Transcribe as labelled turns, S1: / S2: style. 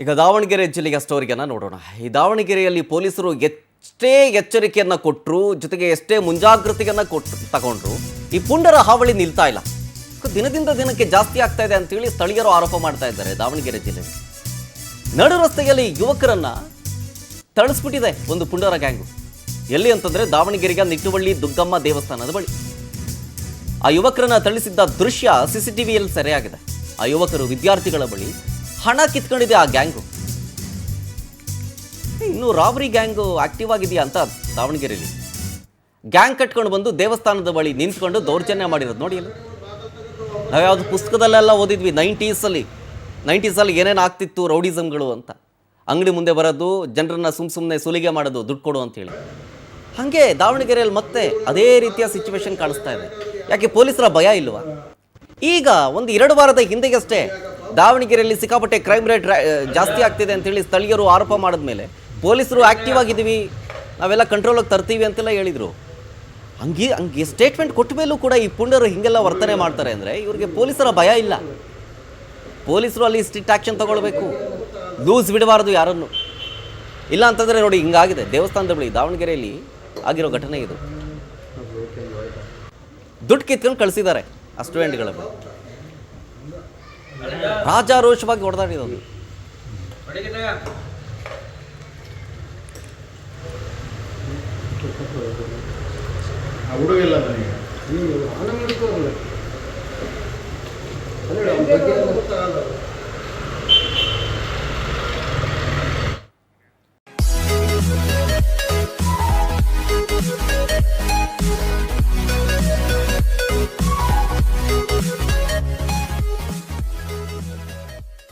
S1: ಈಗ ದಾವಣಗೆರೆ ಜಿಲ್ಲೆಯ ಸ್ಟೋರಿಯನ್ನು ನೋಡೋಣ. ಈ ದಾವಣಗೆರೆಯಲ್ಲಿ ಪೊಲೀಸರು ಎಷ್ಟೇ ಎಚ್ಚರಿಕೆಯನ್ನು ಕೊಟ್ಟರು, ಜೊತೆಗೆ ಎಷ್ಟೇ ಮುಂಜಾಗ್ರತೆಯನ್ನು ತಗೊಂಡ್ರು, ಈ ಪುಂಡರ ಹಾವಳಿ ನಿಲ್ತಾ ಇಲ್ಲ. ದಿನದಿಂದ ದಿನಕ್ಕೆ ಜಾಸ್ತಿ ಆಗ್ತಾ ಇದೆ ಅಂತೇಳಿ ಸ್ಥಳೀಯರು ಆರೋಪ ಮಾಡ್ತಾ ಇದ್ದಾರೆ. ದಾವಣಗೆರೆ ಜಿಲ್ಲೆ ನಡು ರಸ್ತೆಯಲ್ಲಿ ಯುವಕರನ್ನ ತಳಿಸ್ಬಿಟ್ಟಿದೆ ಒಂದು ಪುಂಡರ ಗ್ಯಾಂಗು. ಎಲ್ಲಿ ಅಂತಂದ್ರೆ ದಾವಣಗೆರೆಯ ನಿಟ್ಟುವಳ್ಳಿ ದುಗ್ಗಮ್ಮ ದೇವಸ್ಥಾನದ ಬಳಿ ಆ ಯುವಕರನ್ನ ಥಳಿಸಿದ್ದ ದೃಶ್ಯ ಸಿಸಿಟಿವಿಯಲ್ಲಿ ಸೆರೆಯಾಗಿದೆ. ಆ ಯುವಕರು ವಿದ್ಯಾರ್ಥಿಗಳ ಬಳಿ ಹಣ ಕಿತ್ಕೊಂಡಿದೆ ಆ ಗ್ಯಾಂಗು. ಇನ್ನು ರಾಬರಿ ಗ್ಯಾಂಗು ಆಕ್ಟಿವ್ ಆಗಿದೆಯಾ ಅಂತ ದಾವಣಗೆರೆಯಲ್ಲಿ ಗ್ಯಾಂಗ್ ಕಟ್ಕೊಂಡು ಬಂದು ದೇವಸ್ಥಾನದ ಬಳಿ ನಿಂತ್ಕೊಂಡು ದೌರ್ಜನ್ಯ ಮಾಡಿರೋದು ನೋಡಿ. ಅಲ್ಲಿ ನಾವ್ಯಾವುದು ಪುಸ್ತಕದಲ್ಲೆಲ್ಲ ಓದಿದ್ವಿ, 90ಸಲ್ಲಿ ಏನೇನು ಆಗ್ತಿತ್ತು ರೌಡಿಸಮ್ಗಳು ಅಂತ. ಅಂಗಡಿ ಮುಂದೆ ಬರೋದು, ಜನರನ್ನ ಸುಮ್ಮನೆ ಸುಲಿಗೆ ಮಾಡೋದು, ದುಡ್ಡು ಕೊಡು ಅಂತೇಳಿ. ಹಾಗೆ ದಾವಣಗೆರೆಯಲ್ಲಿ ಮತ್ತೆ ಅದೇ ರೀತಿಯ ಸಿಚುವೇಶನ್ ಕಾಣಿಸ್ತಾ ಇದೆ. ಯಾಕೆ ಪೊಲೀಸರ ಭಯ ಇಲ್ವಾ? ಈಗ ಒಂದು 2 ವಾರದ ಹಿಂದೆಗಷ್ಟೇ ದಾವಣಗೆರೆಯಲ್ಲಿ ಸಿಕ್ಕಾಪಟ್ಟೆ ಕ್ರೈಮ್ ರೇಟ್ ಜಾಸ್ತಿ ಆಗ್ತಿದೆ ಅಂತೇಳಿ ಸ್ಥಳೀಯರು ಆರೋಪ ಮಾಡಿದ್ಮೇಲೆ ಪೊಲೀಸರು ಆಕ್ಟಿವ್ ಆಗಿದ್ದೀವಿ, ನಾವೆಲ್ಲ ಕಂಟ್ರೋಲಿಗೆ ತರ್ತೀವಿ ಅಂತೆಲ್ಲ ಹೇಳಿದರು. ಹಂಗೆ ಸ್ಟೇಟ್ಮೆಂಟ್ ಕೊಟ್ಟ ಮೇಲೂ ಕೂಡ ಈ ಪುಂಡರು ಹಿಂಗೆಲ್ಲ ವರ್ತನೆ ಮಾಡ್ತಾರೆ ಅಂದರೆ ಇವರಿಗೆ ಪೊಲೀಸರ ಭಯ ಇಲ್ಲ. ಪೊಲೀಸರು ಅಲ್ಲಿ ಸ್ಟ್ರಿಕ್ಟ್ ಆ್ಯಕ್ಷನ್ ತಗೊಳ್ಬೇಕು, ಲೂಸ್ ಬಿಡಬಾರ್ದು ಯಾರನ್ನು. ಇಲ್ಲ ಅಂತಂದರೆ ನೋಡಿ ಹಿಂಗಾಗಿದೆ ದೇವಸ್ಥಾನದ ಬಳಿ ದಾವಣಗೆರೆಯಲ್ಲಿ ಆಗಿರೋ ಘಟನೆ ಇದು. ದುಡ್ಡು ಕಿತ್ಕೊಂಡು ಕಳಿಸಿದ್ದಾರೆ ಆ ಸ್ಟೂಡೆಂಟ್ಗಳ ಬಳಿ. ರಾಜಾರೋಷವಾಗಿ ಹೊಡೆದಾಡಿರೋದು.
S2: ಹುಡುಗಿಲ್ಲ